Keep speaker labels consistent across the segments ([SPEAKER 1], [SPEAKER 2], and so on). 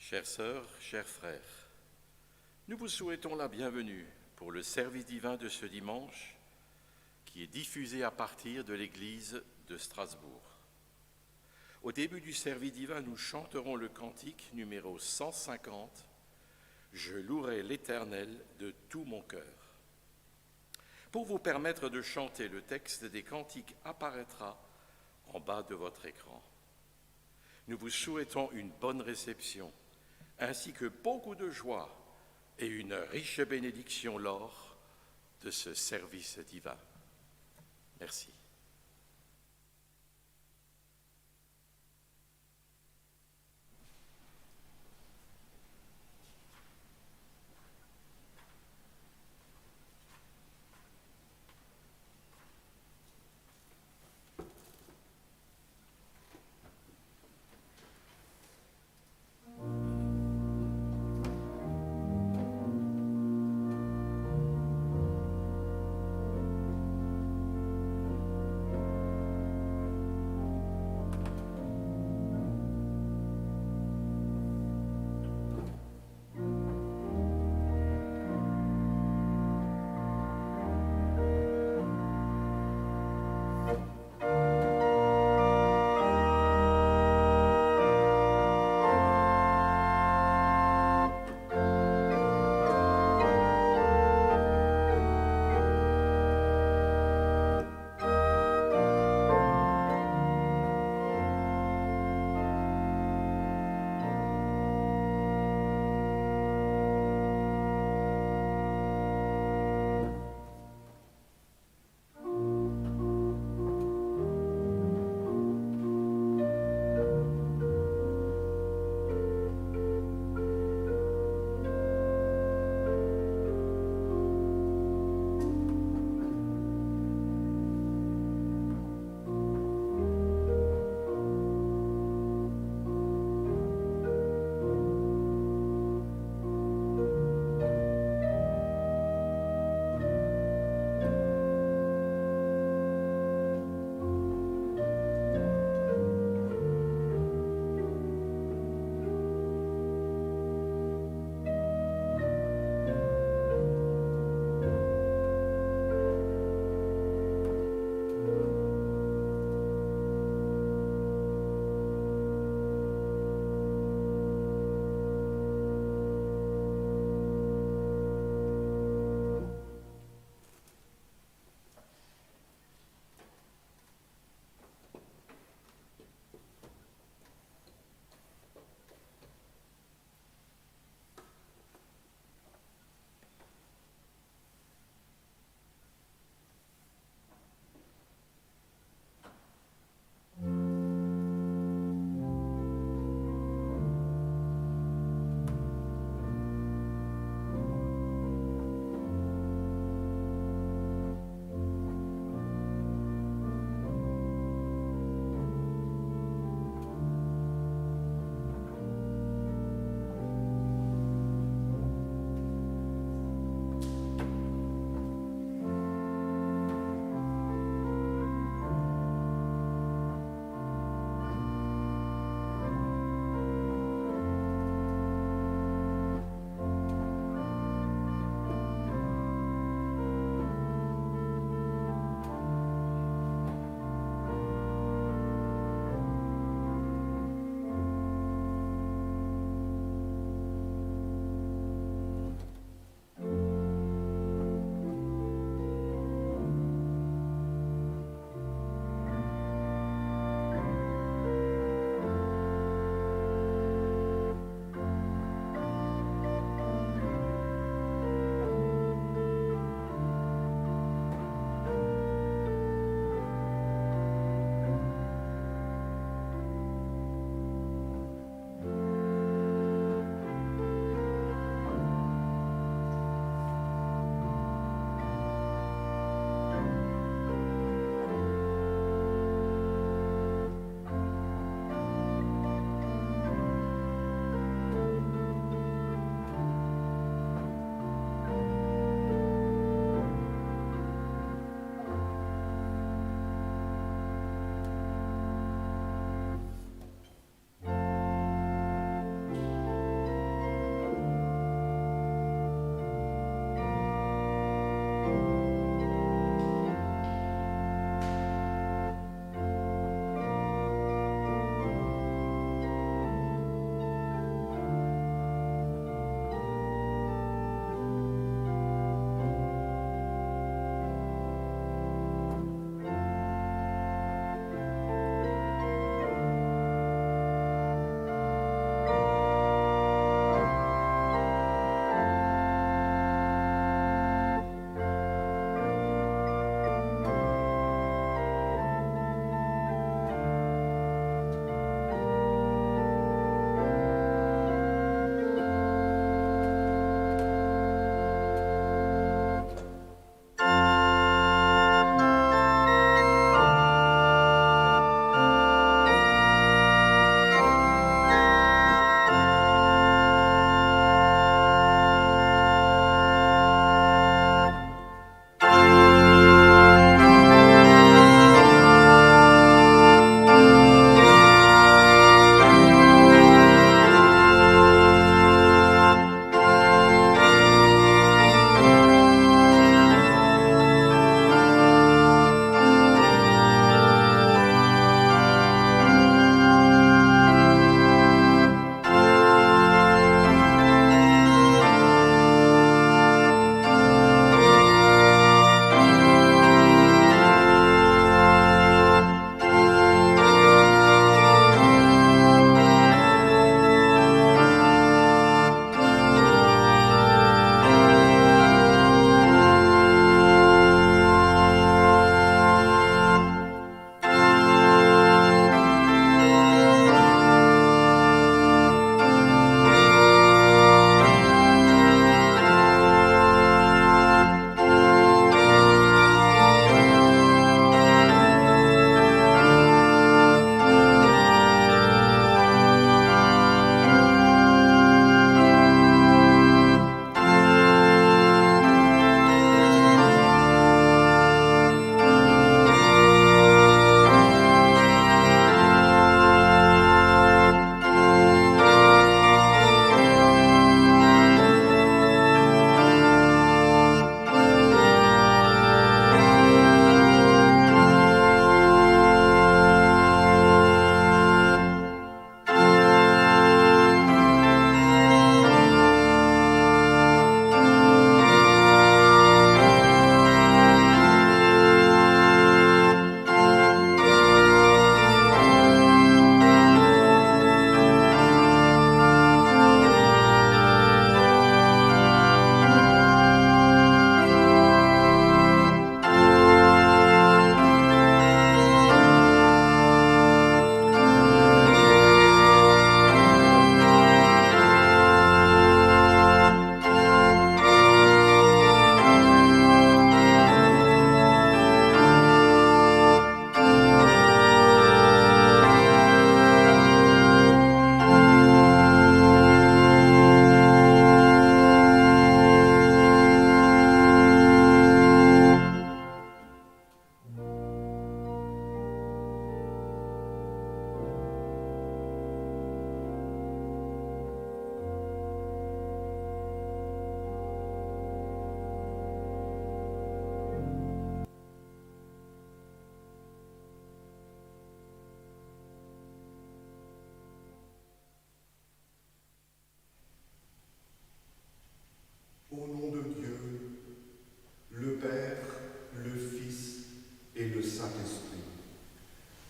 [SPEAKER 1] Chères sœurs, chers frères, nous vous souhaitons la bienvenue pour le service divin de ce dimanche qui est diffusé à partir de l'église de Strasbourg. Au début du service divin, nous chanterons le cantique numéro 150, « Je louerai l'Éternel de tout mon cœur ». Pour vous permettre de chanter, le texte des cantiques apparaîtra en bas de votre écran. Nous vous souhaitons une bonne réception, ainsi que beaucoup de joie et une riche bénédiction lors de ce service divin. Merci.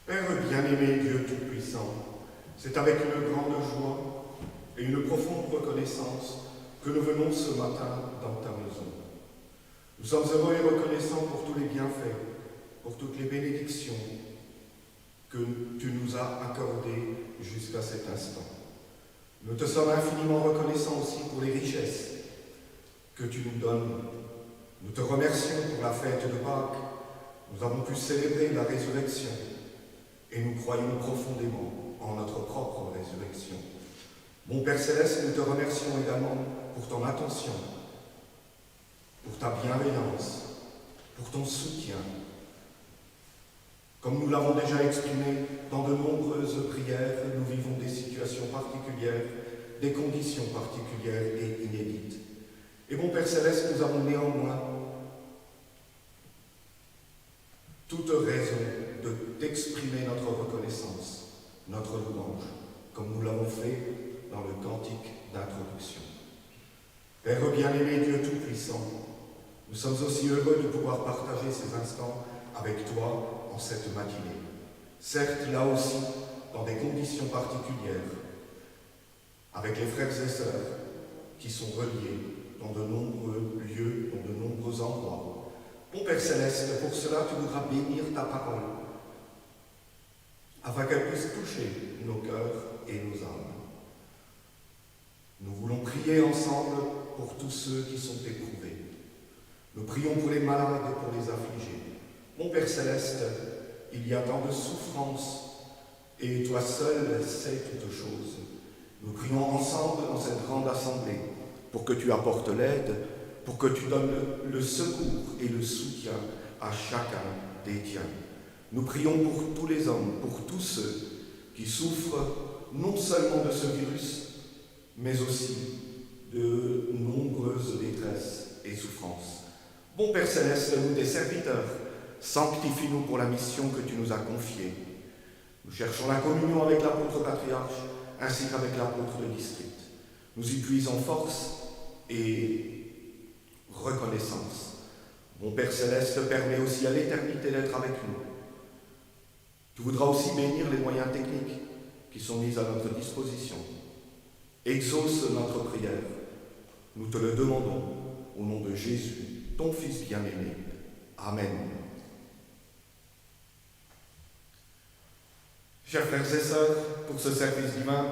[SPEAKER 2] Père bien-aimé, Dieu Tout-Puissant, c'est avec une grande joie et une profonde reconnaissance que nous venons ce matin dans ta maison. Nous sommes heureux et reconnaissants pour tous les bienfaits, pour toutes les bénédictions que tu nous as accordées jusqu'à cet instant. Nous te sommes infiniment reconnaissants aussi pour les richesses que tu nous donnes. Nous te remercions pour la fête de Pâques. Nous avons pu célébrer la résurrection et nous croyons profondément en notre propre résurrection. Mon Père Céleste, nous te remercions également pour ton attention, pour ta bienveillance, pour ton soutien. Comme nous l'avons déjà exprimé dans de nombreuses prières, nous vivons des situations particulières, des conditions particulières et inédites. Et mon Père Céleste, nous avons néanmoins toute raison de t'exprimer notre reconnaissance, notre louange, comme nous l'avons fait dans le cantique d'introduction. Père bien-aimé, Dieu Tout-Puissant, nous sommes aussi heureux de pouvoir partager ces instants avec toi en cette matinée. Certes, là aussi, dans des conditions particulières, avec les frères et sœurs qui sont reliés dans de nombreux lieux, dans de nombreux endroits. Mon Père Céleste, pour cela, tu voudras bénir ta parole, afin qu'elle puisse toucher nos cœurs et nos âmes. Nous voulons prier ensemble pour tous ceux qui sont éprouvés. Nous prions pour les malades et pour les affligés. Mon Père Céleste, il y a tant de souffrances, et toi seul sais toutes choses. Nous prions ensemble dans cette grande assemblée, pour que tu apportes l'aide, pour que tu donnes le secours et le soutien à chacun des tiens. Nous prions pour tous les hommes, pour tous ceux qui souffrent non seulement de ce virus, mais aussi de nombreuses détresses et souffrances. Bon Père Céleste, nous tes serviteurs, sanctifie-nous pour la mission que tu nous as confiée. Nous cherchons la communion avec l'apôtre patriarche, ainsi qu'avec l'apôtre de district. Nous y puisons force et reconnaissance. Mon Père Céleste, permet aussi à l'éternité d'être avec nous. Tu voudras aussi bénir les moyens techniques qui sont mis à notre disposition. Exauce notre prière. Nous te le demandons au nom de Jésus, ton Fils bien-aimé. Amen. Chers frères et sœurs, pour ce service divin,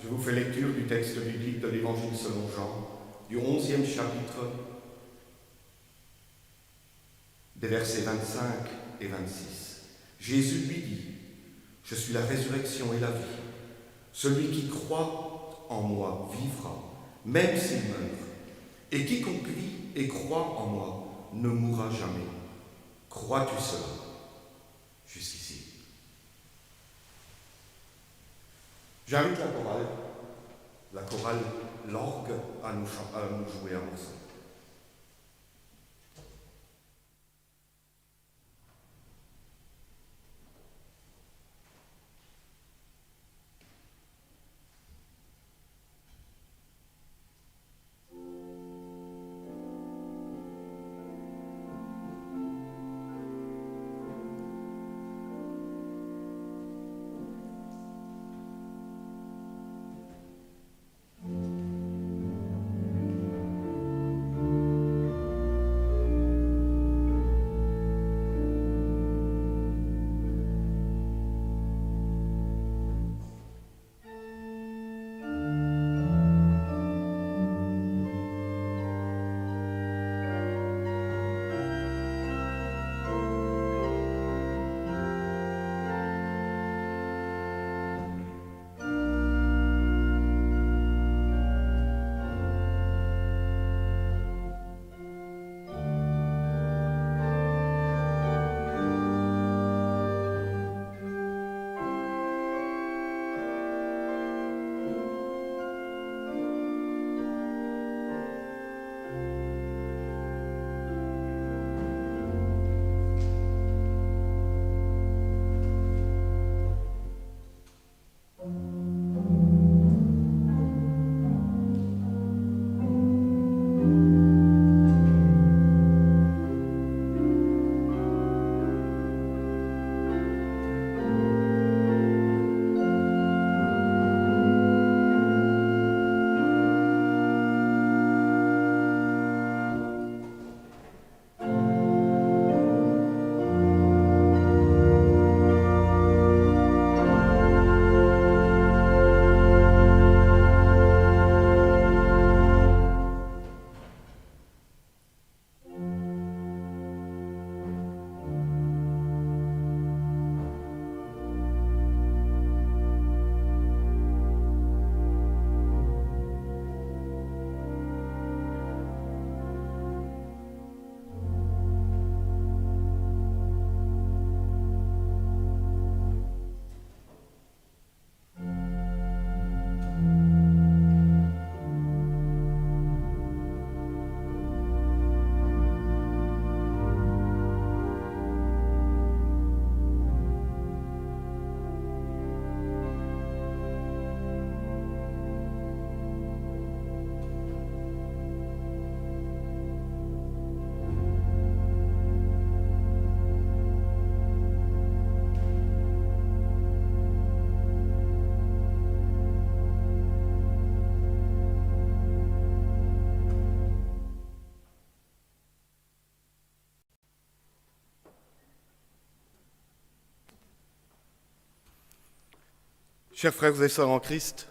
[SPEAKER 2] je vous fais lecture du texte biblique de l'Évangile selon Jean, du 11e chapitre, des versets 25 et 26. Jésus lui dit, « Je suis la résurrection et la vie. Celui qui croit en moi vivra, même s'il meurt. Et quiconque vit et croit en moi ne mourra jamais. Crois-tu cela ?» Jusqu'ici. J'invite la chorale l'orgue à nous jouer un morceau. Chers frères et sœurs en Christ,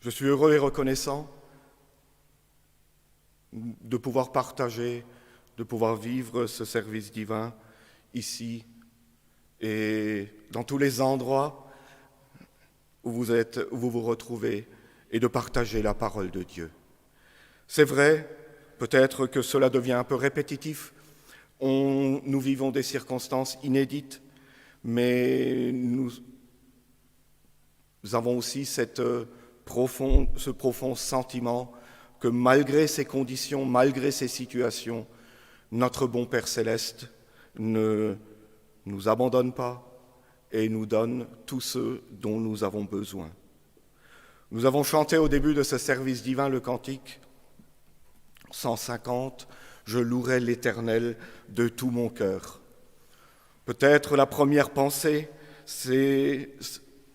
[SPEAKER 2] je suis heureux et reconnaissant de pouvoir partager, de pouvoir vivre ce service divin ici et dans tous les endroits où vous êtes, où vous vous retrouvez, et de partager la parole de Dieu. C'est vrai, peut-être que cela devient un peu répétitif. Nous vivons des circonstances inédites, mais nous avons aussi ce profond sentiment que malgré ces conditions, malgré ces situations, notre bon Père Céleste ne nous abandonne pas et nous donne tout ce dont nous avons besoin. Nous avons chanté au début de ce service divin le cantique 150, « Je louerai l'Éternel de tout mon cœur ». Peut-être la première pensée, c'est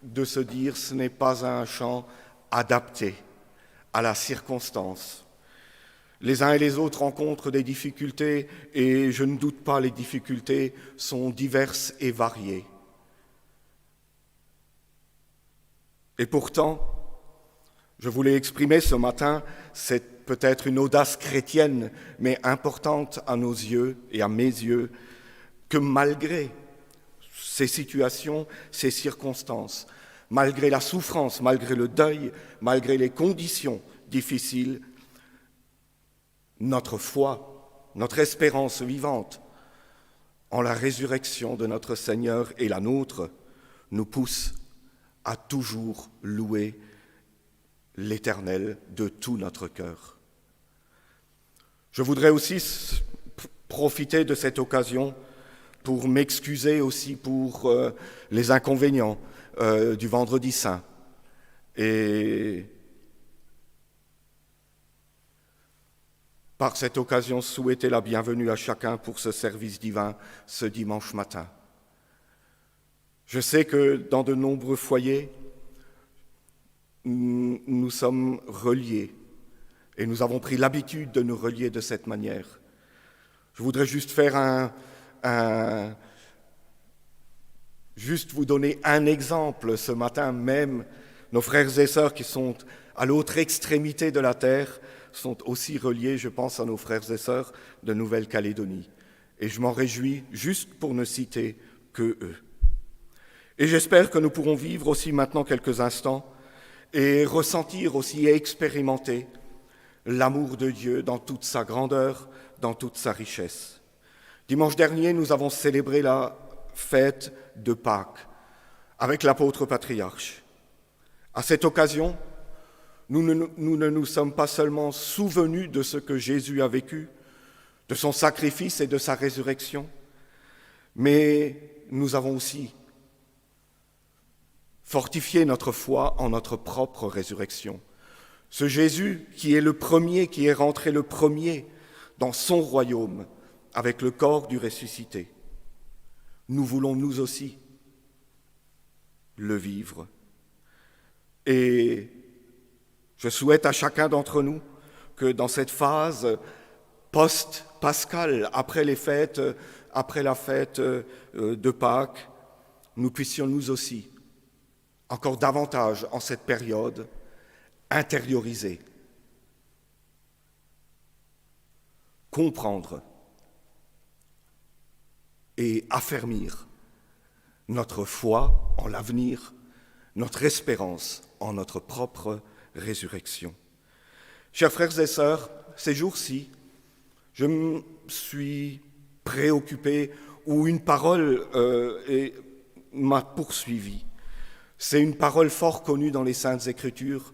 [SPEAKER 2] de se dire ce n'est pas un chant adapté à la circonstance. Les uns et les autres rencontrent des difficultés et je ne doute pas, les difficultés sont diverses et variées. Et pourtant, je voulais exprimer ce matin, c'est peut-être une audace chrétienne, mais importante à nos yeux et à mes yeux, que malgré ces situations, ces circonstances, malgré la souffrance, malgré le deuil, malgré les conditions difficiles, notre foi, notre espérance vivante en la résurrection de notre Seigneur et la nôtre nous pousse à toujours louer l'Éternel de tout notre cœur. Je voudrais aussi profiter de cette occasion pour m'excuser aussi pour les inconvénients du Vendredi Saint. Et par cette occasion, souhaiter la bienvenue à chacun pour ce service divin ce dimanche matin. Je sais que dans de nombreux foyers, nous sommes reliés et nous avons pris l'habitude de nous relier de cette manière. Je voudrais juste faire juste vous donner un exemple ce matin même. Nos frères et sœurs qui sont à l'autre extrémité de la terre sont aussi reliés, je pense, à nos frères et sœurs de Nouvelle-Calédonie. Et je m'en réjouis juste pour ne citer que eux. Et j'espère que nous pourrons vivre aussi maintenant quelques instants et ressentir aussi et expérimenter l'amour de Dieu dans toute sa grandeur, dans toute sa richesse. Dimanche dernier, nous avons célébré la fête de Pâques avec l'apôtre patriarche. À cette occasion, nous ne nous sommes pas seulement souvenus de ce que Jésus a vécu, de son sacrifice et de sa résurrection, mais nous avons aussi fortifié notre foi en notre propre résurrection. Ce Jésus qui est le premier, qui est rentré le premier dans son royaume avec le corps du ressuscité. Nous voulons nous aussi le vivre. Et je souhaite à chacun d'entre nous que dans cette phase post-pascale, après la fête de Pâques, nous puissions nous aussi, encore davantage en cette période, intérioriser, comprendre et affermir notre foi en l'avenir, notre espérance en notre propre résurrection. Chers frères et sœurs, ces jours-ci, je me suis préoccupé ou une parole m'a poursuivi. C'est une parole fort connue dans les Saintes Écritures,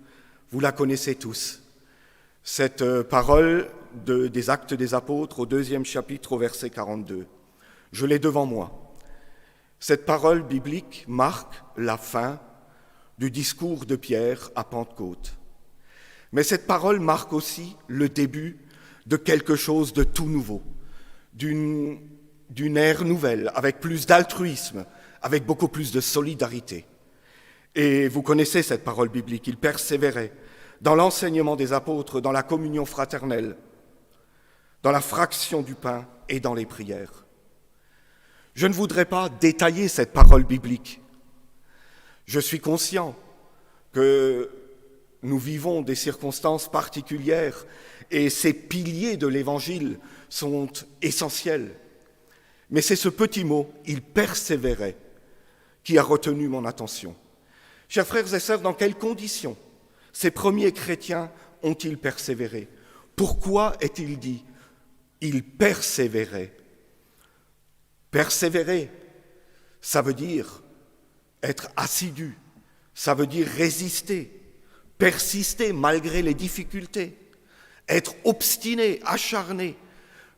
[SPEAKER 2] vous la connaissez tous. Cette parole des Actes des Apôtres au 2e chapitre au verset 42. Je l'ai devant moi. Cette parole biblique marque la fin du discours de Pierre à Pentecôte. Mais cette parole marque aussi le début de quelque chose de tout nouveau, d'une ère nouvelle, avec plus d'altruisme, avec beaucoup plus de solidarité. Et vous connaissez cette parole biblique, il persévérait dans l'enseignement des apôtres, dans la communion fraternelle, dans la fraction du pain et dans les prières. Je ne voudrais pas détailler cette parole biblique, Je suis conscient que nous vivons des circonstances particulières et ces piliers de l'Évangile sont essentiels. Mais c'est ce petit mot, « il persévérait », qui a retenu mon attention. Chers frères et sœurs, dans quelles conditions ces premiers chrétiens ont-ils persévéré? Pourquoi est-il dit « il persévérait » ? Persévérer, ça veut dire être assidu, ça veut dire résister, persister malgré les difficultés, être obstiné, acharné,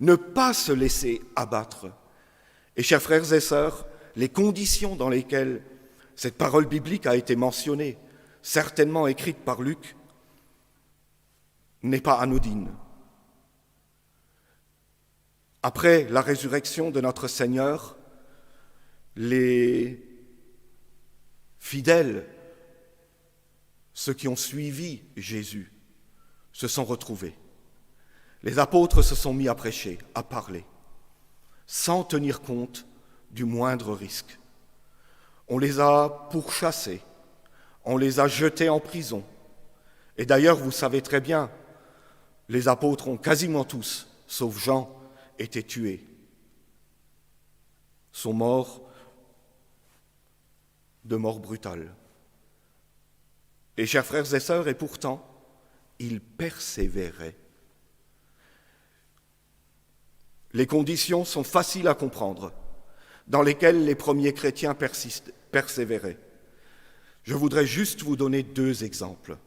[SPEAKER 2] ne pas se laisser abattre. Et chers frères et sœurs, les conditions dans lesquelles cette parole biblique a été mentionnée, certainement écrite par Luc, n'est pas anodine. Après la résurrection de notre Seigneur, les fidèles, ceux qui ont suivi Jésus, se sont retrouvés. Les apôtres se sont mis à prêcher, à parler, sans tenir compte du moindre risque. On les a pourchassés, on les a jetés en prison. Et d'ailleurs, vous savez très bien, les apôtres ont quasiment tous, sauf Jean, été tués, sont morts de mort brutale. Et chers frères et sœurs, et pourtant, ils persévéraient. Les conditions sont faciles à comprendre, dans lesquelles les premiers chrétiens persévéraient. Je voudrais juste vous donner 2 exemples,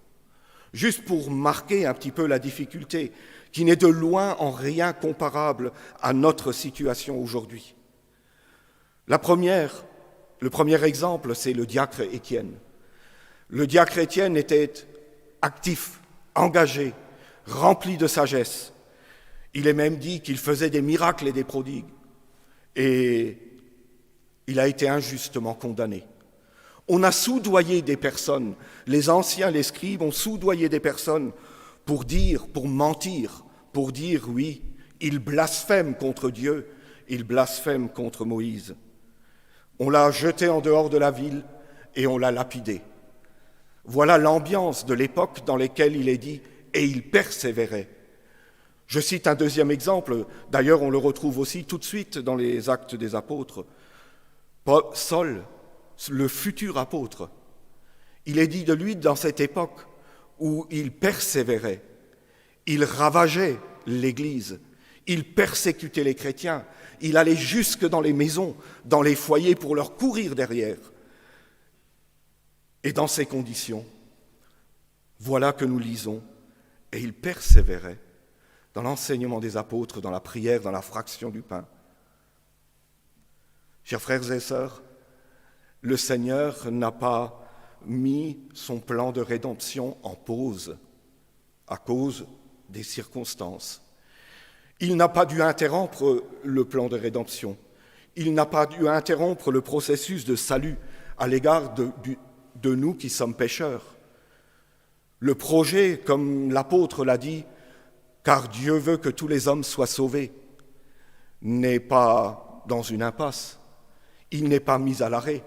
[SPEAKER 2] juste pour marquer un petit peu la difficulté, qui n'est de loin en rien comparable à notre situation aujourd'hui. Le premier exemple, c'est le diacre Étienne. Le diacre Étienne était actif, engagé, rempli de sagesse. Il est même dit qu'il faisait des miracles et des prodigues. Et il a été injustement condamné. On a soudoyé des personnes, les anciens, les scribes ont soudoyé des personnes pour mentir, pour dire oui, il blasphème contre Dieu, il blasphème contre Moïse. On l'a jeté en dehors de la ville et on l'a lapidé. Voilà l'ambiance de l'époque dans laquelle il est dit « et il persévérait ». Je cite un deuxième exemple, d'ailleurs on le retrouve aussi tout de suite dans les Actes des Apôtres. Saul, le futur apôtre, il est dit de lui dans cette époque où il persévérait, il ravageait l'Église, il persécutait les chrétiens, il allait jusque dans les maisons, dans les foyers pour leur courir derrière. Et dans ces conditions, voilà que nous lisons, et il persévérait dans l'enseignement des apôtres, dans la prière, dans la fraction du pain. Chers frères et sœurs, le Seigneur n'a pas mis son plan de rédemption en pause à cause des circonstances. Il n'a pas dû interrompre le plan de rédemption. Il n'a pas dû interrompre le processus de salut à l'égard de nous qui sommes pécheurs. Le projet, comme l'apôtre l'a dit, car Dieu veut que tous les hommes soient sauvés, n'est pas dans une impasse. Il n'est pas mis à l'arrêt.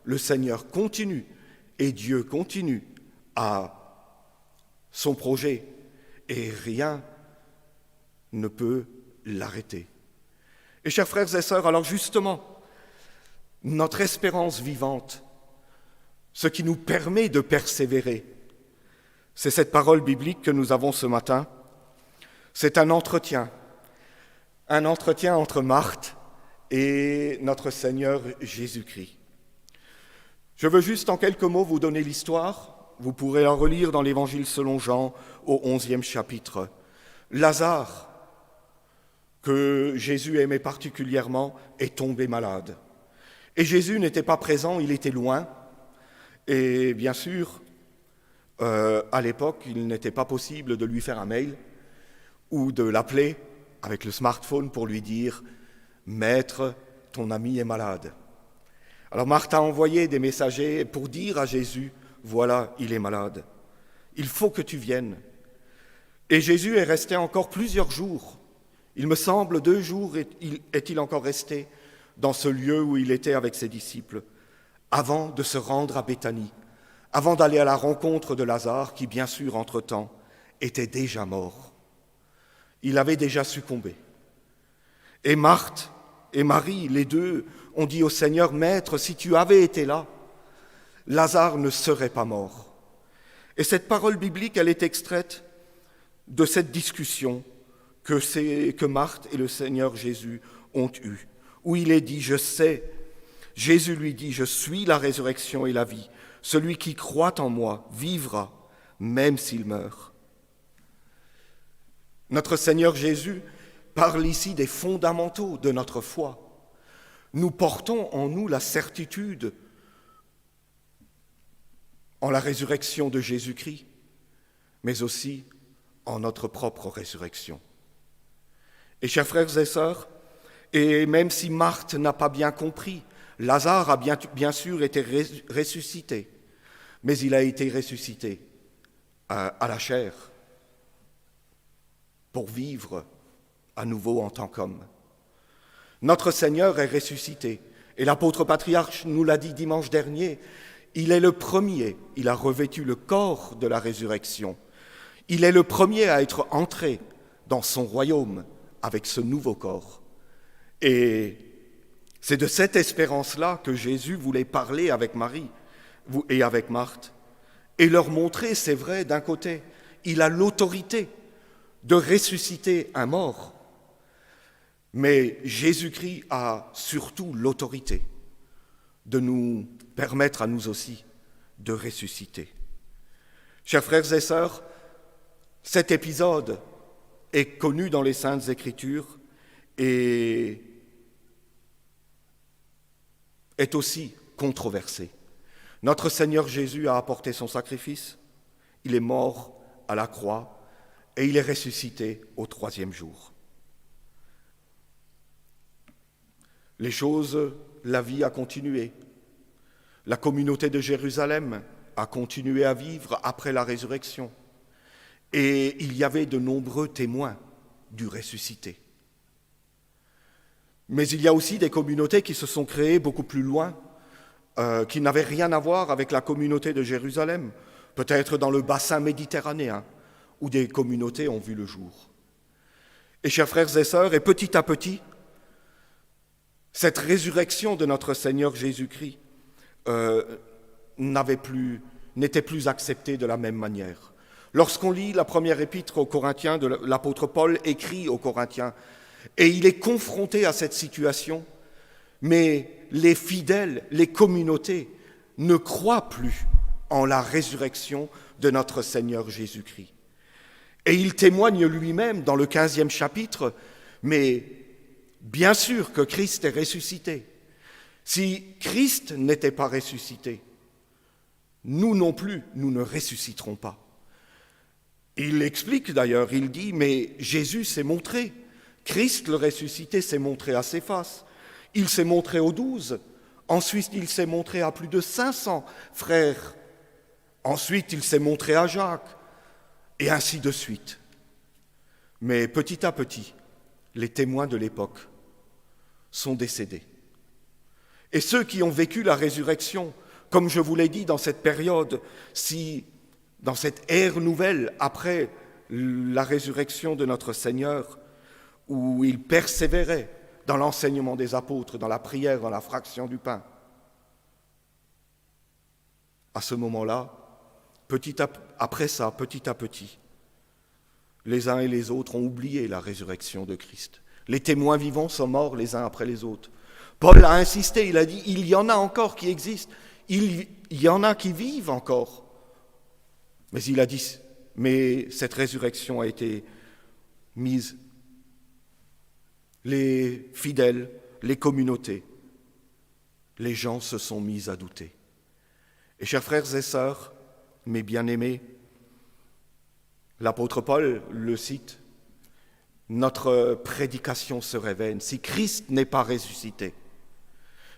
[SPEAKER 2] Le Seigneur continue et Dieu continue à son projet et rien ne peut l'arrêter. Et chers frères et sœurs, alors justement, notre espérance vivante, ce qui nous permet de persévérer, c'est cette parole biblique que nous avons ce matin. C'est un entretien entre Marthe et notre Seigneur Jésus-Christ. Je veux juste en quelques mots vous donner l'histoire. Vous pourrez la relire dans l'Évangile selon Jean au 11e chapitre. Lazare, que Jésus aimait particulièrement, est tombé malade. Et Jésus n'était pas présent, il était loin. Et bien sûr, à l'époque, il n'était pas possible de lui faire un mail ou de l'appeler avec le smartphone pour lui dire « Maître, ton ami est malade ». Alors Marthe a envoyé des messagers pour dire à Jésus « Voilà, il est malade, il faut que tu viennes ». Et Jésus est resté encore plusieurs jours. Il me semble 2 jours est-il encore resté dans ce lieu où il était avec ses disciples, avant de se rendre à Béthanie, avant d'aller à la rencontre de Lazare, qui bien sûr, entre-temps, était déjà mort. Il avait déjà succombé. Et Marthe et Marie, les deux, ont dit au Seigneur, « Maître, si tu avais été là, Lazare ne serait pas mort. » Et cette parole biblique, elle est extraite de cette discussion que Marthe et le Seigneur Jésus ont eue, où il est dit, « Je sais », Jésus lui dit, « Je suis la résurrection et la vie. Celui qui croit en moi vivra, même s'il meurt. » Notre Seigneur Jésus parle ici des fondamentaux de notre foi. Nous portons en nous la certitude en la résurrection de Jésus-Christ, mais aussi en notre propre résurrection. Et chers frères et sœurs, et même si Marthe n'a pas bien compris, Lazare a bien sûr été ressuscité, mais il a été ressuscité à la chair pour vivre à nouveau en tant qu'homme. Notre Seigneur est ressuscité, et l'apôtre patriarche nous l'a dit dimanche dernier, il est le premier, il a revêtu le corps de la résurrection. Il est le premier à être entré dans son royaume avec ce nouveau corps. Et c'est de cette espérance-là que Jésus voulait parler avec Marie et avec Marthe et leur montrer, c'est vrai, d'un côté, il a l'autorité de ressusciter un mort, mais Jésus-Christ a surtout l'autorité de nous permettre à nous aussi de ressusciter. Chers frères et sœurs, cet épisode est connu dans les Saintes Écritures et est aussi controversé. Notre Seigneur Jésus a apporté son sacrifice, il est mort à la croix et il est ressuscité au 3e jour. Les choses, la vie a continué. La communauté de Jérusalem a continué à vivre après la résurrection. Et il y avait de nombreux témoins du ressuscité. Mais il y a aussi des communautés qui se sont créées beaucoup plus loin, qui n'avaient rien à voir avec la communauté de Jérusalem, peut-être dans le bassin méditerranéen, où des communautés ont vu le jour. Et chers frères et sœurs, et petit à petit, cette résurrection de notre Seigneur Jésus-Christ n'était plus acceptée de la même manière. Lorsqu'on lit la première épître aux Corinthiens de l'apôtre Paul écrit aux Corinthiens, et il est confronté à cette situation, mais les fidèles, les communautés ne croient plus en la résurrection de notre Seigneur Jésus-Christ. Et il témoigne lui-même dans le 15e chapitre, mais bien sûr que Christ est ressuscité. Si Christ n'était pas ressuscité, nous non plus, nous ne ressusciterons pas. Il explique d'ailleurs, il dit, mais Jésus s'est montré, Christ le ressuscité s'est montré à ses faces, il s'est montré aux 12, ensuite il s'est montré à plus de 500 frères, ensuite il s'est montré à Jacques, et ainsi de suite. Mais petit à petit, les témoins de l'époque sont décédés. Et ceux qui ont vécu la résurrection, comme je vous l'ai dit dans cette période, dans cette ère nouvelle après la résurrection de notre Seigneur, où il persévérait dans l'enseignement des apôtres, dans la prière, dans la fraction du pain. À ce moment-là, après ça, petit à petit, les uns et les autres ont oublié la résurrection de Christ. Les témoins vivants sont morts les uns après les autres. Paul a insisté, il a dit, il y en a encore qui existent, il y en a qui vivent encore. Mais il a dit, mais cette résurrection a été mise. Les fidèles, les communautés, les gens se sont mis à douter. Et chers frères et sœurs, mes bien-aimés, l'apôtre Paul le cite, notre prédication serait vaine si Christ n'est pas ressuscité.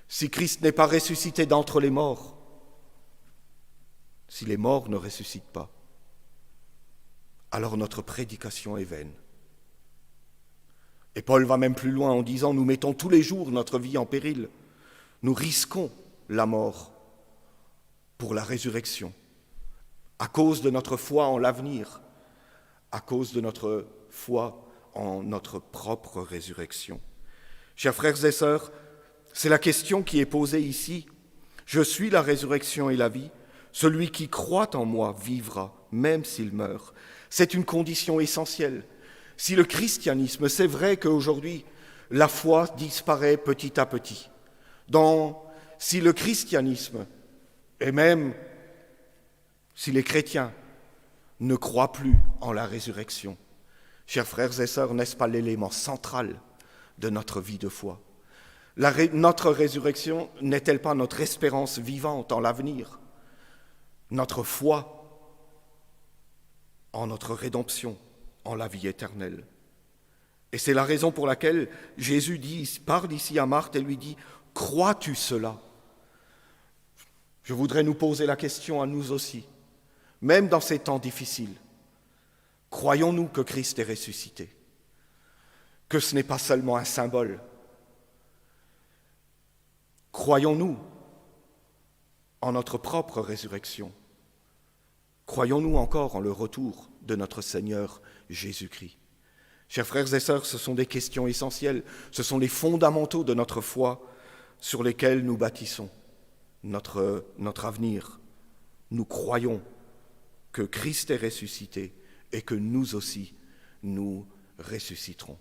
[SPEAKER 2] Si Christ n'est pas ressuscité d'entre les morts, si les morts ne ressuscitent pas, alors notre prédication est vaine. Et Paul va même plus loin en disant, nous mettons tous les jours notre vie en péril, nous risquons la mort pour la résurrection, à cause de notre foi en l'avenir, à cause de notre foi en notre propre résurrection. Chers frères et sœurs, c'est la question qui est posée ici. Je suis la résurrection et la vie. Celui qui croit en moi vivra, même s'il meurt. C'est une condition essentielle. Si le christianisme, c'est vrai qu'aujourd'hui, la foi disparaît petit à petit. Si le christianisme, et même si les chrétiens ne croient plus en la résurrection, chers frères et sœurs, n'est-ce pas l'élément central de notre vie de foi? Notre résurrection n'est-elle pas notre espérance vivante en l'avenir? Notre foi en notre rédemption, en la vie éternelle. Et c'est la raison pour laquelle Jésus parle ici à Marthe et lui dit « Crois-tu cela ?» Je voudrais nous poser la question à nous aussi, même dans ces temps difficiles. Croyons-nous que Christ est ressuscité? Que ce n'est pas seulement un symbole? Croyons-nous en notre propre résurrection? Croyons-nous encore en le retour de notre Seigneur Jésus-Christ? Chers frères et sœurs, ce sont des questions essentielles, ce sont les fondamentaux de notre foi sur lesquels nous bâtissons notre avenir. Nous croyons que Christ est ressuscité et que nous aussi, nous ressusciterons.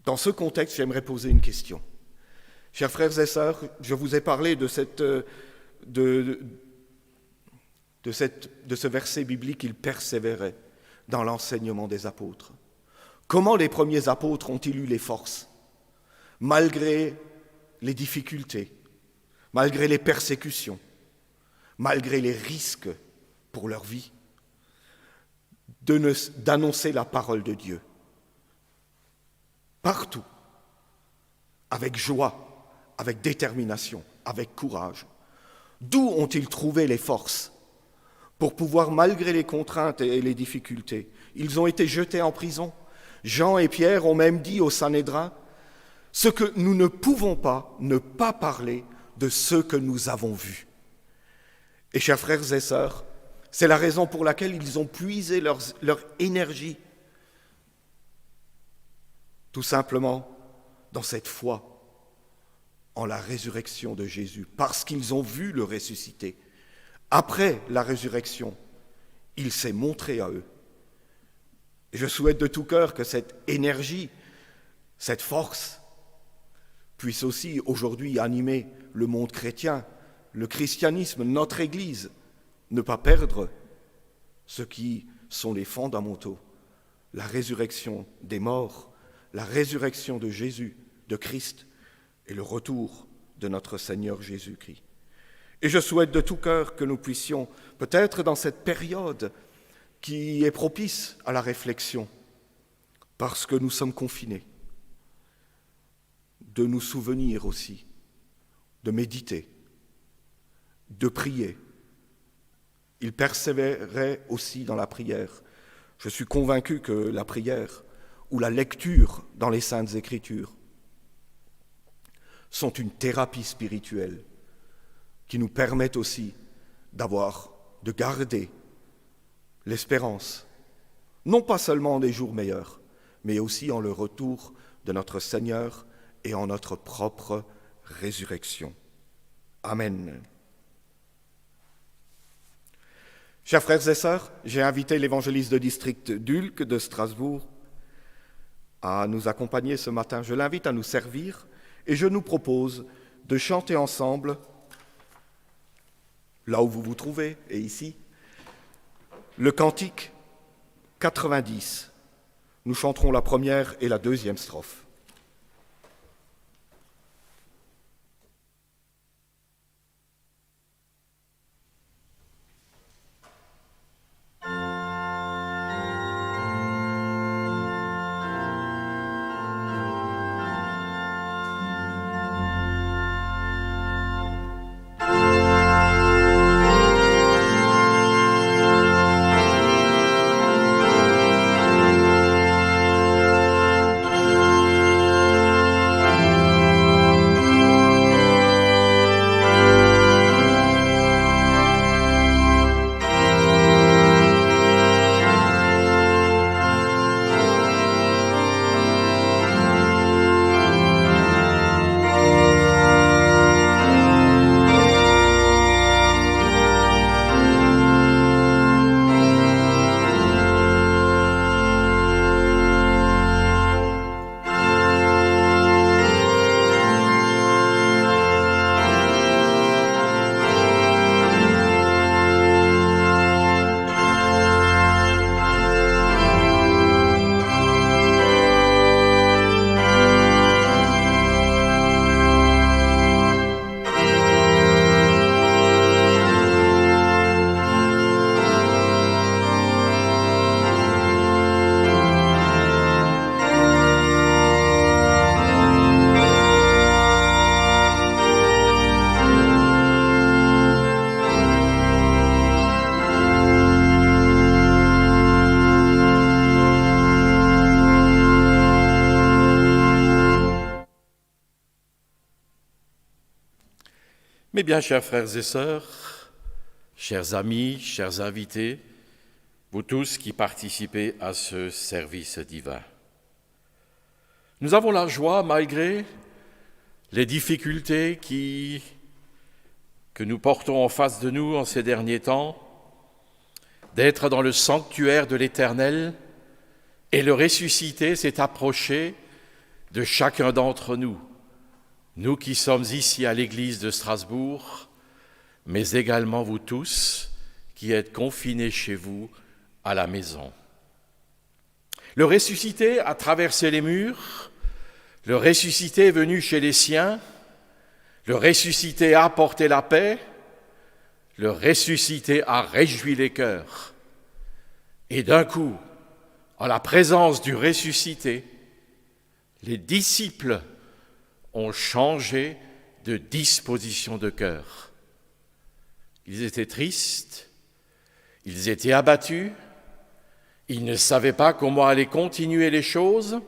[SPEAKER 2] Dans ce contexte, j'aimerais poser une question. Chers frères et sœurs, je vous ai parlé de ce verset biblique, il persévérait dans l'enseignement des apôtres. Comment les premiers apôtres ont-ils eu les forces, malgré les difficultés, malgré les persécutions, malgré les risques pour leur vie, d'annoncer la parole de Dieu partout, avec joie, avec détermination, avec courage? D'où ont-ils trouvé les forces pour pouvoir, malgré les contraintes et les difficultés? Ils ont été jetés en prison. Jean et Pierre ont même dit au Sanhédrin « Ce que nous ne pouvons pas ne pas parler de ce que nous avons vu. » Et chers frères et sœurs, c'est la raison pour laquelle ils ont puisé leur énergie, tout simplement dans cette foi en la résurrection de Jésus, parce qu'ils ont vu le ressuscité. Après la résurrection, il s'est montré à eux. Et je souhaite de tout cœur que cette énergie, cette force, puisse aussi aujourd'hui animer le monde chrétien, le christianisme, notre Église, ne pas perdre ce qui sont les fondamentaux, la résurrection des morts, la résurrection de Jésus, de Christ, et le retour de notre Seigneur Jésus-Christ. Et je souhaite de tout cœur que nous puissions, peut-être dans cette période qui est propice à la réflexion, parce que nous sommes confinés, de nous souvenir aussi, de méditer, de prier. Il persévérait aussi dans la prière. Je suis convaincu que la prière ou la lecture dans les Saintes Écritures sont une thérapie spirituelle qui nous permettent aussi de garder l'espérance, non pas seulement en des jours meilleurs, mais aussi en le retour de notre Seigneur et en notre propre résurrection. Amen. Chers frères et sœurs, j'ai invité l'évangéliste de district d'Ulk de Strasbourg à nous accompagner ce matin. Je l'invite à nous servir et je nous propose de chanter ensemble, là où vous vous trouvez et ici, le cantique 90. Nous chanterons la première et la deuxième strophe.
[SPEAKER 1] Mes bien chers frères et sœurs, chers amis, chers invités, vous tous qui participez à ce service divin. Nous avons la joie, malgré les difficultés que nous portons en face de nous en ces derniers temps, d'être dans le sanctuaire de l'Éternel, et le ressuscité s'est approché de chacun d'entre nous, nous qui sommes ici à l'église de Strasbourg, mais également vous tous qui êtes confinés chez vous à la maison. Le ressuscité a traversé les murs, le ressuscité est venu chez les siens, le ressuscité a apporté la paix, le ressuscité a réjoui les cœurs. Et d'un coup, en la présence du ressuscité, les disciples ont changé de disposition de cœur. Ils étaient tristes, ils étaient abattus, ils ne savaient pas comment aller continuer les choses,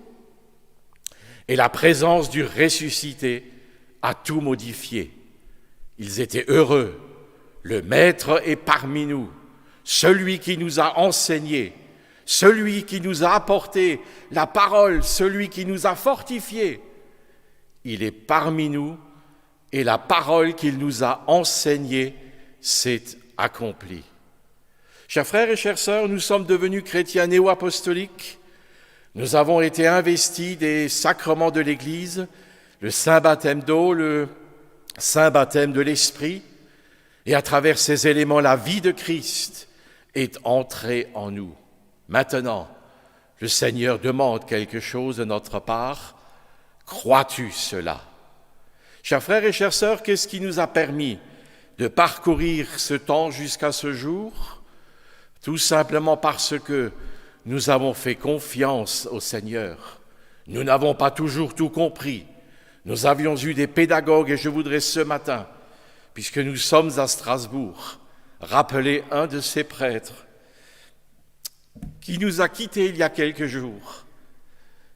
[SPEAKER 1] et la présence du ressuscité a tout modifié. Ils étaient heureux. Le Maître est parmi nous, celui qui nous a enseigné, celui qui nous a apporté la parole, celui qui nous a fortifiés. Il est parmi nous et la parole qu'il nous a enseignée s'est accomplie. Chers frères et chères sœurs, nous sommes devenus chrétiens néo-apostoliques. Nous avons été investis des sacrements de l'Église, le saint baptême d'eau, le saint baptême de l'Esprit, et à travers ces éléments, la vie de Christ est entrée en nous. Maintenant, le Seigneur demande quelque chose de notre part. Crois-tu cela? Chers frères et chères sœurs, qu'est-ce qui nous a permis de parcourir ce temps jusqu'à ce jour? Tout simplement parce que nous avons fait confiance au Seigneur. Nous n'avons pas toujours tout compris. Nous avions eu des pédagogues et je voudrais ce matin, puisque nous sommes à Strasbourg, rappeler un de ces prêtres qui nous a quittés il y a quelques jours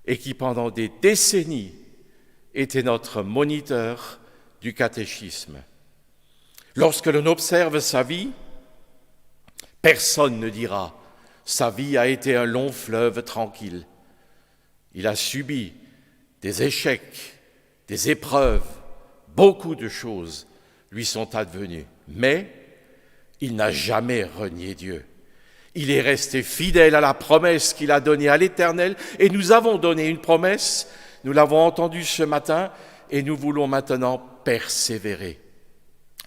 [SPEAKER 1] et qui pendant des décennies était notre moniteur du catéchisme. Lorsque l'on observe sa vie, personne ne dira « sa vie a été un long fleuve tranquille ». Il a subi des échecs, des épreuves, beaucoup de choses lui sont advenues, mais il n'a jamais renié Dieu. Il est resté fidèle à la promesse qu'il a donnée à l'Éternel et nous avons donné une promesse, nous l'avons entendue ce matin et nous voulons maintenant persévérer.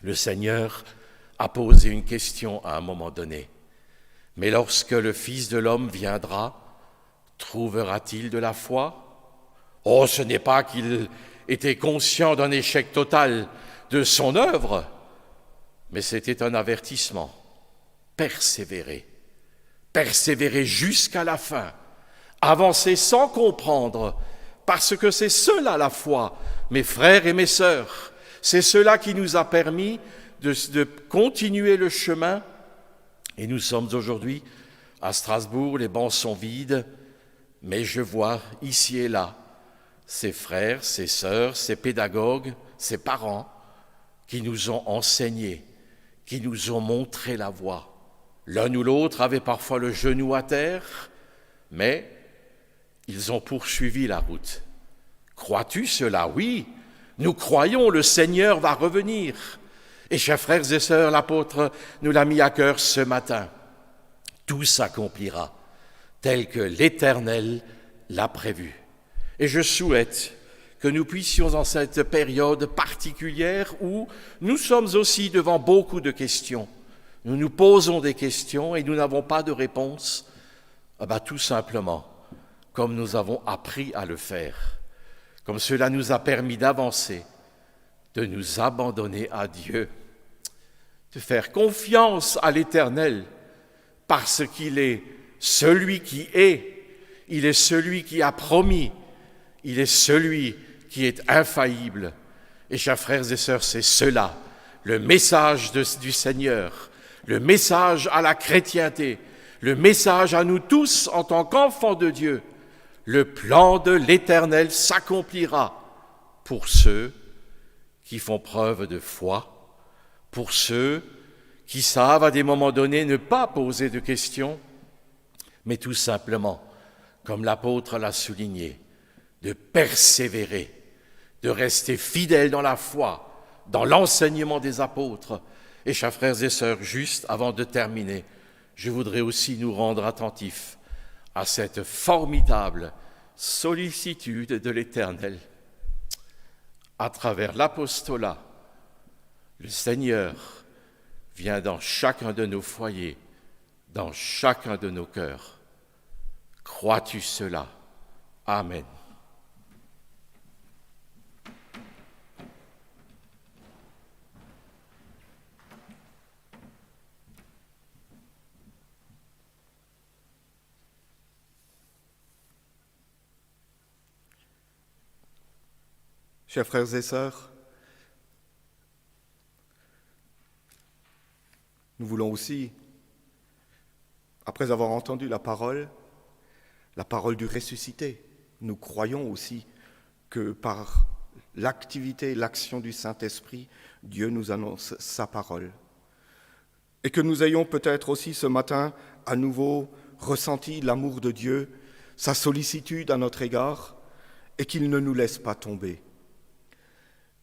[SPEAKER 1] Le Seigneur a posé une question à un moment donné. Mais lorsque le Fils de l'homme viendra, trouvera-t-il de la foi? Oh, ce n'est pas qu'il était conscient d'un échec total de son œuvre, mais c'était un avertissement. Persévérer jusqu'à la fin, avancer sans comprendre, parce que c'est cela la foi, mes frères et mes sœurs, c'est cela qui nous a permis de continuer le chemin. Et nous sommes aujourd'hui à Strasbourg, les bancs sont vides, mais je vois ici et là ces frères, ces sœurs, ces pédagogues, ces parents qui nous ont enseigné, qui nous ont montré la voie. L'un ou l'autre avait parfois le genou à terre, mais ils ont poursuivi la route. Crois-tu cela? Oui, nous croyons, le Seigneur va revenir. Et chers frères et sœurs, l'apôtre nous l'a mis à cœur ce matin. Tout s'accomplira tel que l'Éternel l'a prévu. Et je souhaite que nous puissions, en cette période particulière où nous sommes aussi devant beaucoup de questions, nous nous posons des questions et nous n'avons pas de réponse, tout simplement, comme nous avons appris à le faire, comme cela nous a permis d'avancer, de nous abandonner à Dieu, de faire confiance à l'Éternel, parce qu'il est celui qui est, il est celui qui a promis, il est celui qui est infaillible. Et chers frères et sœurs, c'est cela, le message du Seigneur, le message à la chrétienté, le message à nous tous en tant qu'enfants de Dieu. Le plan de l'Éternel s'accomplira pour ceux qui font preuve de foi, pour ceux qui savent à des moments donnés ne pas poser de questions, mais tout simplement, comme l'apôtre l'a souligné, de persévérer, de rester fidèles dans la foi, dans l'enseignement des apôtres. Et chers frères et sœurs, juste avant de terminer, je voudrais aussi nous rendre attentifs à cette formidable sollicitude de l'Éternel. À travers l'apostolat, le Seigneur vient dans chacun de nos foyers, dans chacun de nos cœurs. Crois-tu cela? Amen.
[SPEAKER 2] Chers frères et sœurs, nous voulons aussi, après avoir entendu la parole du ressuscité, nous croyons aussi que par l'activité, l'action du Saint-Esprit, Dieu nous annonce sa parole. Et que nous ayons peut-être aussi ce matin à nouveau ressenti l'amour de Dieu, sa sollicitude à notre égard, et qu'il ne nous laisse pas tomber.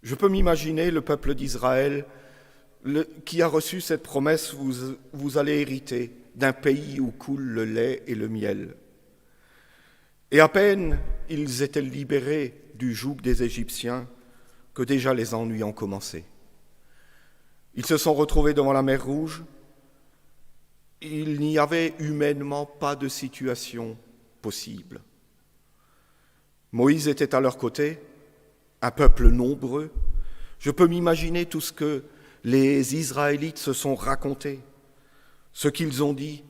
[SPEAKER 2] Je peux m'imaginer le peuple d'Israël qui a reçu cette promesse, vous allez hériter d'un pays où coule le lait et le miel. Et à peine ils étaient libérés du joug des Égyptiens que déjà les ennuis ont commencé. Ils se sont retrouvés devant la mer Rouge. Il n'y avait humainement pas de situation possible. Moïse était à leur côté, un peuple nombreux. Je peux m'imaginer tout ce que les Israélites se sont racontés, ce qu'ils ont dit.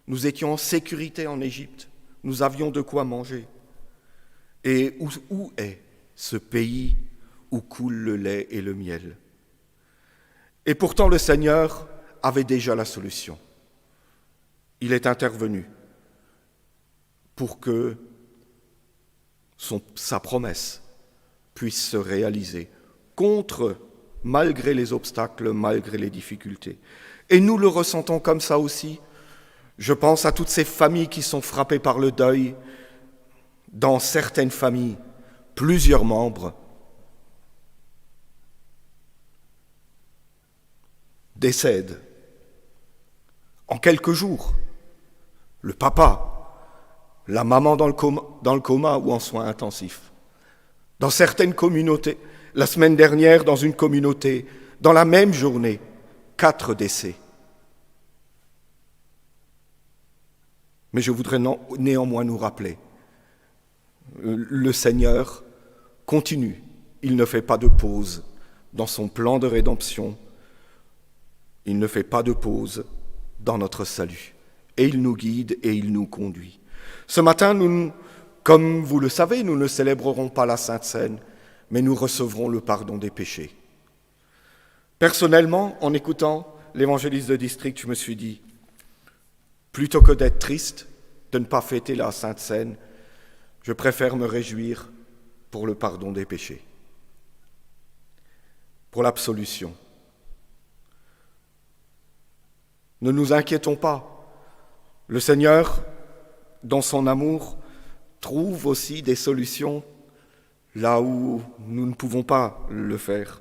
[SPEAKER 2] Nous étions en sécurité en Égypte, nous avions de quoi manger. Et où est ce pays où coule le lait et le miel? Et pourtant le Seigneur avait déjà la solution. Il est intervenu pour que sa promesse puisse se réaliser malgré les obstacles, malgré les difficultés. Et nous le ressentons comme ça aussi. Je pense à toutes ces familles qui sont frappées par le deuil. Dans certaines familles, plusieurs membres décèdent en quelques jours. Le papa, la maman dans le coma ou en soins intensifs. Dans certaines communautés, la semaine dernière, dans une communauté, dans la même journée, 4 décès. Mais je voudrais néanmoins nous rappeler, le Seigneur continue, il ne fait pas de pause dans son plan de rédemption, il ne fait pas de pause dans notre salut, et il nous guide et il nous conduit. Ce matin, comme vous le savez, nous ne célébrerons pas la Sainte Seine, mais nous recevrons le pardon des péchés. Personnellement, en écoutant l'évangéliste de district, je me suis dit, plutôt que d'être triste de ne pas fêter la Sainte Seine, je préfère me réjouir pour le pardon des péchés, pour l'absolution. Ne nous inquiétons pas. Le Seigneur, dans son amour, trouve aussi des solutions là où nous ne pouvons pas le faire.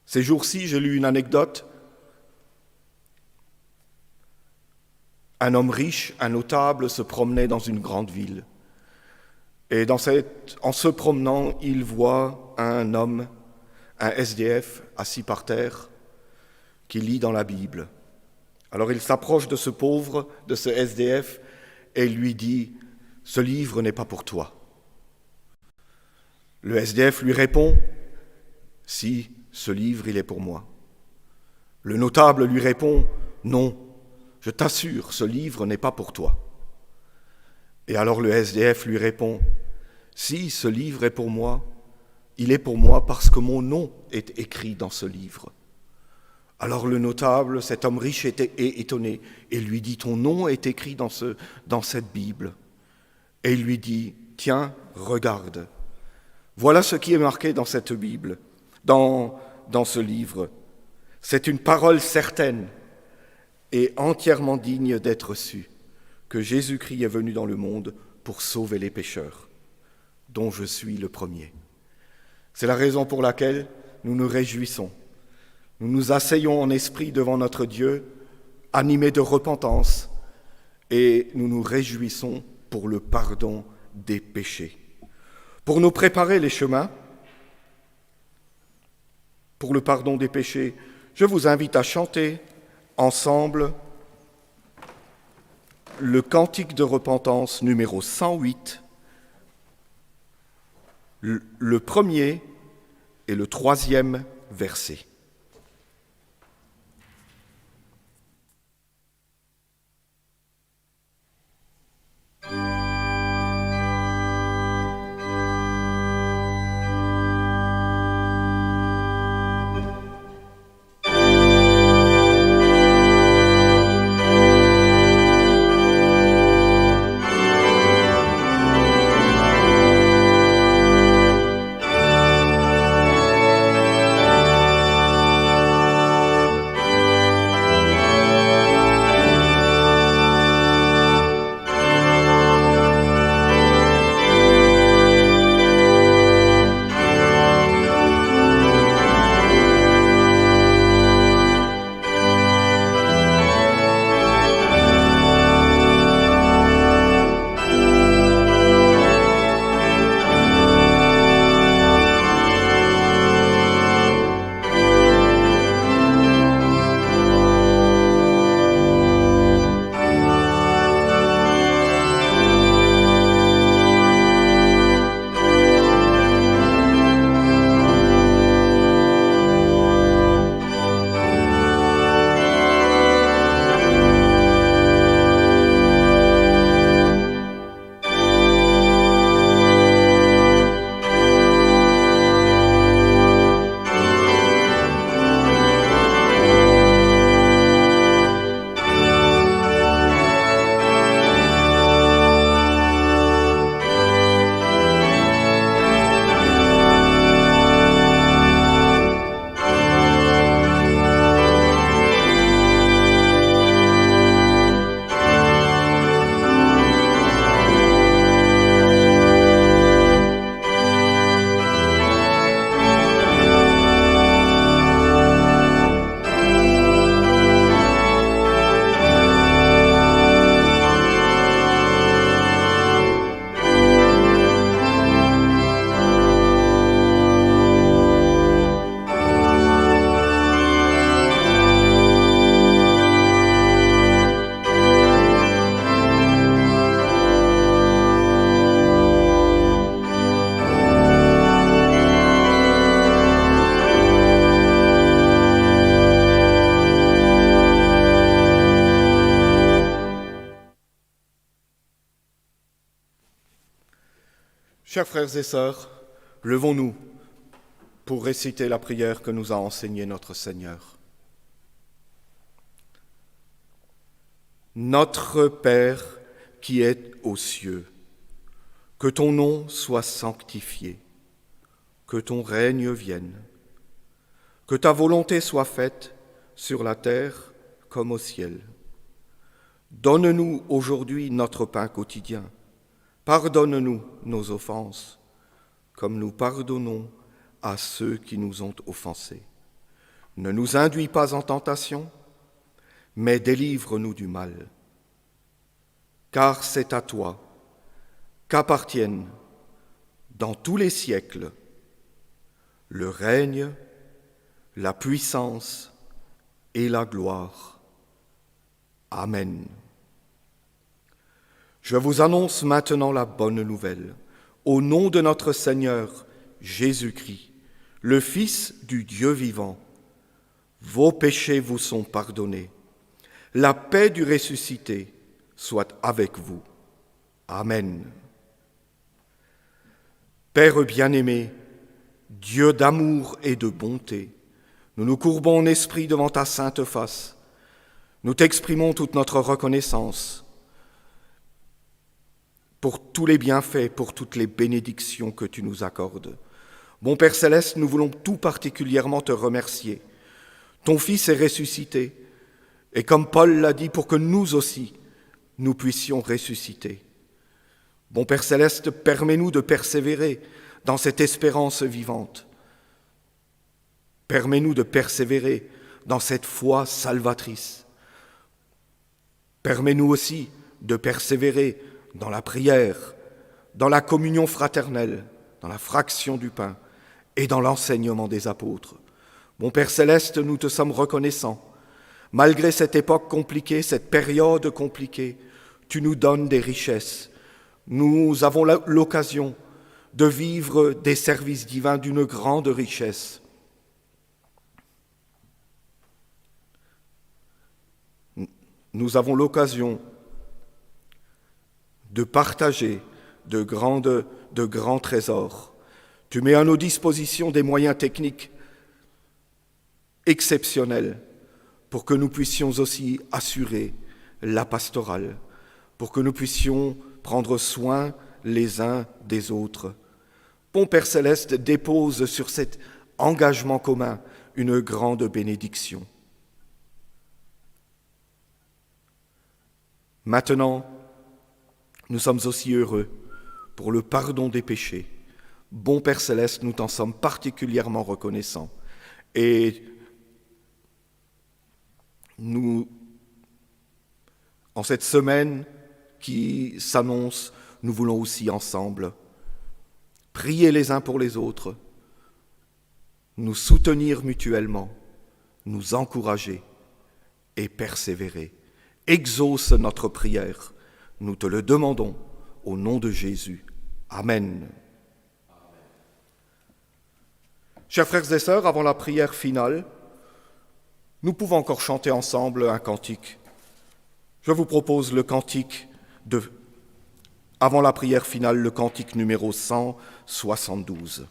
[SPEAKER 2] Ces jours-ci, j'ai lu une anecdote. Un homme riche, un notable, se promenait dans une grande ville. Et en se promenant, il voit un homme, un SDF, assis par terre, qui lit dans la Bible. Alors il s'approche de ce pauvre, de ce SDF, et lui dit « Ce livre n'est pas pour toi ». Le SDF lui répond « Si, ce livre, il est pour moi ». Le notable lui répond « Non, je t'assure, ce livre n'est pas pour toi ». Et alors le SDF lui répond « Si, ce livre est pour moi, il est pour moi parce que mon nom est écrit dans ce livre ». Alors le notable, cet homme riche, est étonné et lui dit « Ton nom est écrit dans cette Bible ». Et il lui dit « Tiens, regarde, voilà ce qui est marqué dans cette Bible, dans ce livre. C'est une parole certaine et entièrement digne d'être reçue, que Jésus-Christ est venu dans le monde pour sauver les pécheurs, dont je suis le premier. C'est la raison pour laquelle nous nous réjouissons. Nous nous asseyons en esprit devant notre Dieu, animés de repentance, et nous nous réjouissons pour le pardon des péchés. Pour nous préparer les chemins, pour le pardon des péchés, je vous invite à chanter ensemble le cantique de repentance numéro 108, le premier et le troisième verset. Chers frères et sœurs, levons-nous pour réciter la prière que nous a enseignée notre Seigneur. Notre Père qui es aux cieux, que ton nom soit sanctifié, que ton règne vienne, que ta volonté soit faite sur la terre comme au ciel. Donne-nous aujourd'hui notre pain quotidien. Pardonne-nous nos offenses, comme nous pardonnons à ceux qui nous ont offensés. Ne nous induis pas en tentation, mais délivre-nous du mal. Car c'est à toi qu'appartiennent, dans tous les siècles, le règne, la puissance et la gloire. Amen. Je vous annonce maintenant la bonne nouvelle. Au nom de notre Seigneur Jésus-Christ, le Fils du Dieu vivant, vos péchés vous sont pardonnés. La paix du ressuscité soit avec vous. Amen. Père bien-aimé, Dieu d'amour et de bonté, nous nous courbons en esprit devant ta sainte face. Nous t'exprimons toute notre reconnaissance pour tous les bienfaits, pour toutes les bénédictions que tu nous accordes. Bon Père Céleste, nous voulons tout particulièrement te remercier. Ton Fils est ressuscité, et comme Paul l'a dit, pour que nous aussi, nous puissions ressusciter. Bon Père céleste, permets-nous de persévérer dans cette espérance vivante. Permets-nous de persévérer dans cette foi salvatrice. Permets-nous aussi de persévérer dans la prière, dans la communion fraternelle, dans la fraction du pain et dans l'enseignement des apôtres. Mon Père céleste, nous te sommes reconnaissants. Malgré cette époque compliquée, cette période compliquée, tu nous donnes des richesses. Nous avons l'occasion de vivre des services divins d'une grande richesse. Nous avons l'occasion de partager de grands trésors. Tu mets à nos dispositions des moyens techniques exceptionnels pour que nous puissions aussi assurer la pastorale, pour que nous puissions prendre soin les uns des autres. Bon Père céleste, dépose sur cet engagement commun une grande bénédiction. Maintenant, nous sommes aussi heureux pour le pardon des péchés. Bon Père céleste, nous t'en sommes particulièrement reconnaissants. Et nous, en cette semaine qui s'annonce, nous voulons aussi ensemble prier les uns pour les autres, nous soutenir mutuellement, nous encourager et persévérer. Exauce notre prière, nous te le demandons au nom de Jésus. Amen. Chers frères et sœurs, avant la prière finale, nous pouvons encore chanter ensemble un cantique. Je vous propose le cantique avant la prière finale, le cantique numéro 172.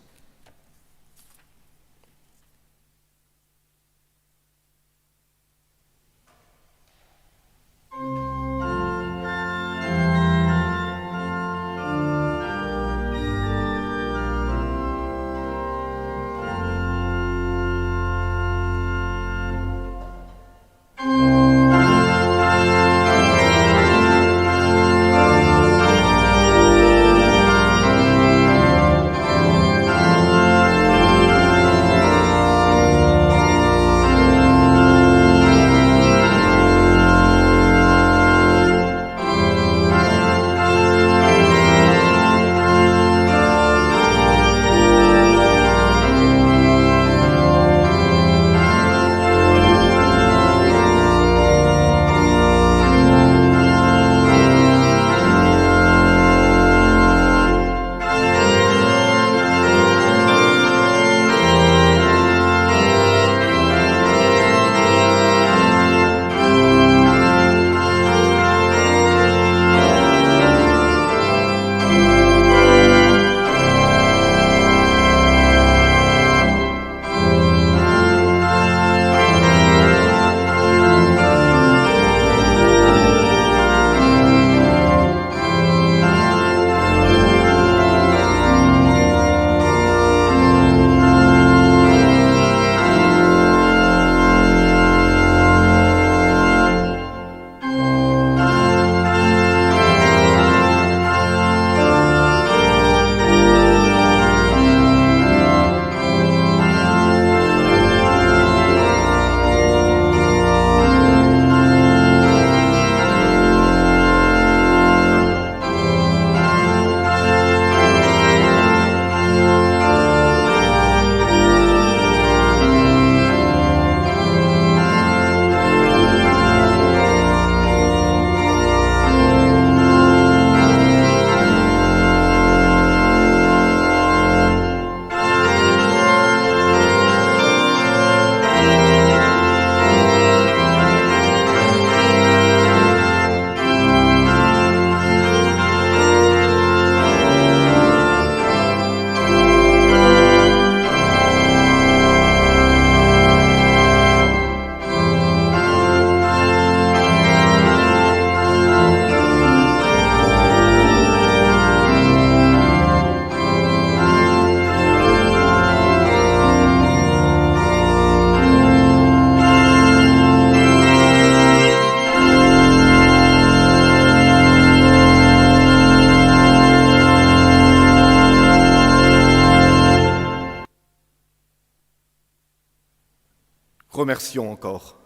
[SPEAKER 2] Remercions encore.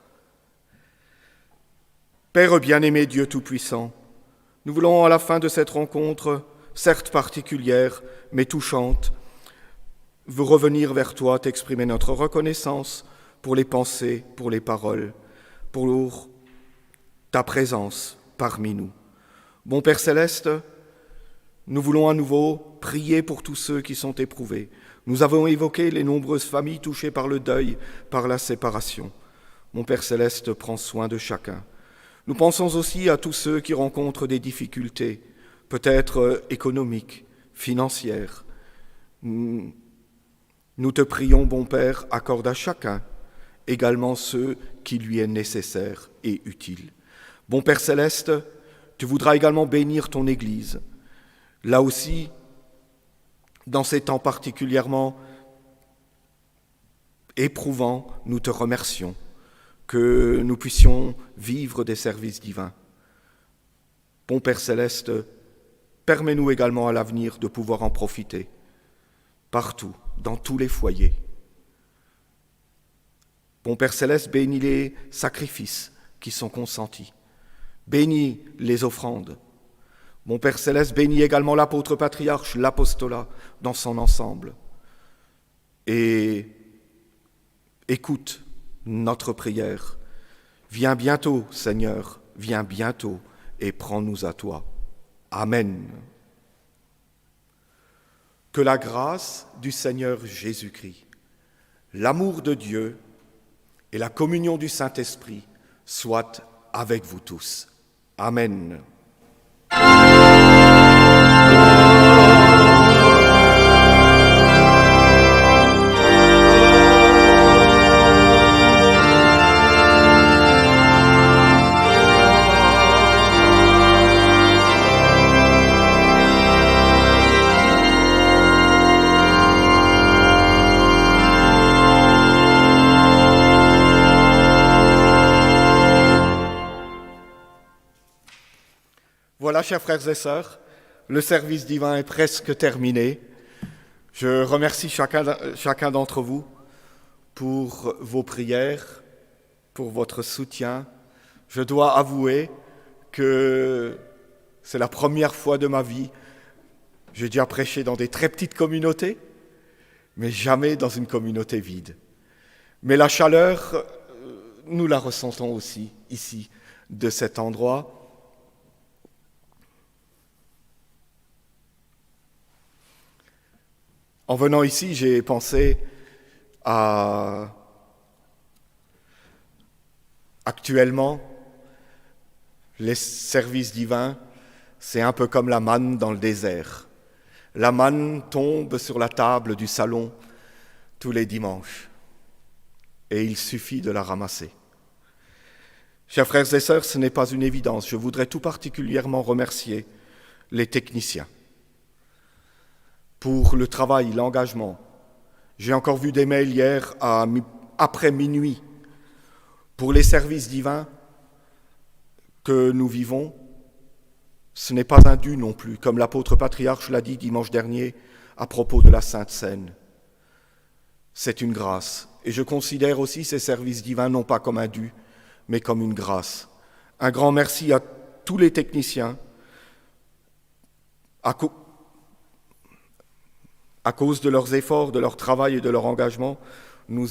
[SPEAKER 2] Père bien-aimé, Dieu Tout-Puissant, nous voulons à la fin de cette rencontre, certes particulière, mais touchante, vous revenir vers toi, t'exprimer notre reconnaissance pour les pensées, pour les paroles, pour ta présence parmi nous. Bon Père Céleste, nous voulons à nouveau prier pour tous ceux qui sont éprouvés. Nous avons évoqué les nombreuses familles touchées par le deuil, par la séparation. Mon Père Céleste prend soin de chacun. Nous pensons aussi à tous ceux qui rencontrent des difficultés, peut-être économiques, financières. Nous te prions, bon Père, accorde à chacun également ceux qui lui est nécessaire et utile. Bon Père Céleste, tu voudras également bénir ton Église. Là aussi, dans ces temps particulièrement éprouvants, nous te remercions que nous puissions vivre des services divins. Bon Père Céleste, permets-nous également à l'avenir de pouvoir en profiter, partout, dans tous les foyers. Bon Père Céleste, bénis les sacrifices qui sont consentis, bénis les offrandes. Mon Père Céleste, bénis également l'apôtre patriarche, l'apostolat dans son ensemble. Et écoute notre prière. Viens bientôt, Seigneur, viens bientôt et prends-nous à toi. Amen. Que la grâce du Seigneur Jésus-Christ, l'amour de Dieu et la communion du Saint-Esprit soient avec vous tous. Amen. Voilà, chers frères et sœurs, le service divin est presque terminé. Je remercie chacun d'entre vous pour vos prières, pour votre soutien. Je dois avouer que c'est la première fois de ma vie. J'ai déjà prêché dans des très petites communautés, mais jamais dans une communauté vide. Mais la chaleur, nous la ressentons aussi ici, de cet endroit. En venant ici, j'ai pensé à actuellement, les services divins, c'est un peu comme la manne dans le désert. La manne tombe sur la table du salon tous les dimanches et il suffit de la ramasser. Chers frères et sœurs, ce n'est pas une évidence. Je voudrais tout particulièrement remercier les techniciens pour le travail, l'engagement. J'ai encore vu des mails hier après minuit pour les services divins que nous vivons. Ce n'est pas un dû non plus, comme l'apôtre patriarche l'a dit dimanche dernier à propos de la Sainte Seine. C'est une grâce. Et je considère aussi ces services divins non pas comme un dû, mais comme une grâce. Un grand merci à tous les techniciens. À cause de leurs efforts, de leur travail et de leur engagement, nous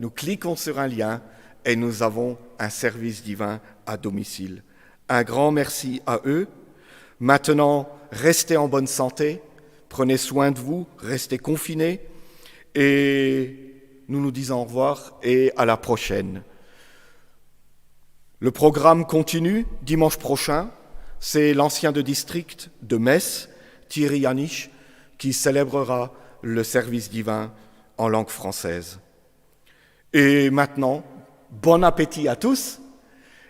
[SPEAKER 2] cliquons sur un lien et nous avons un service divin à domicile. Un grand merci à eux. Maintenant, restez en bonne santé, prenez soin de vous, restez confinés et nous nous disons au revoir et à la prochaine. Le programme continue dimanche prochain. C'est l'ancien de district de Metz, Thierry Janich, qui célébrera le service divin en langue française. Et maintenant, bon appétit à tous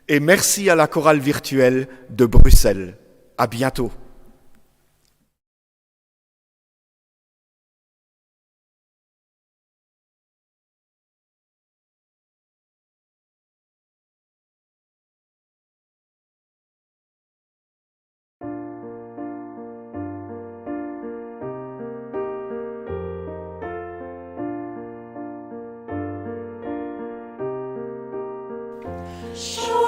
[SPEAKER 2] et merci à la chorale virtuelle de Bruxelles. À bientôt.
[SPEAKER 3] Show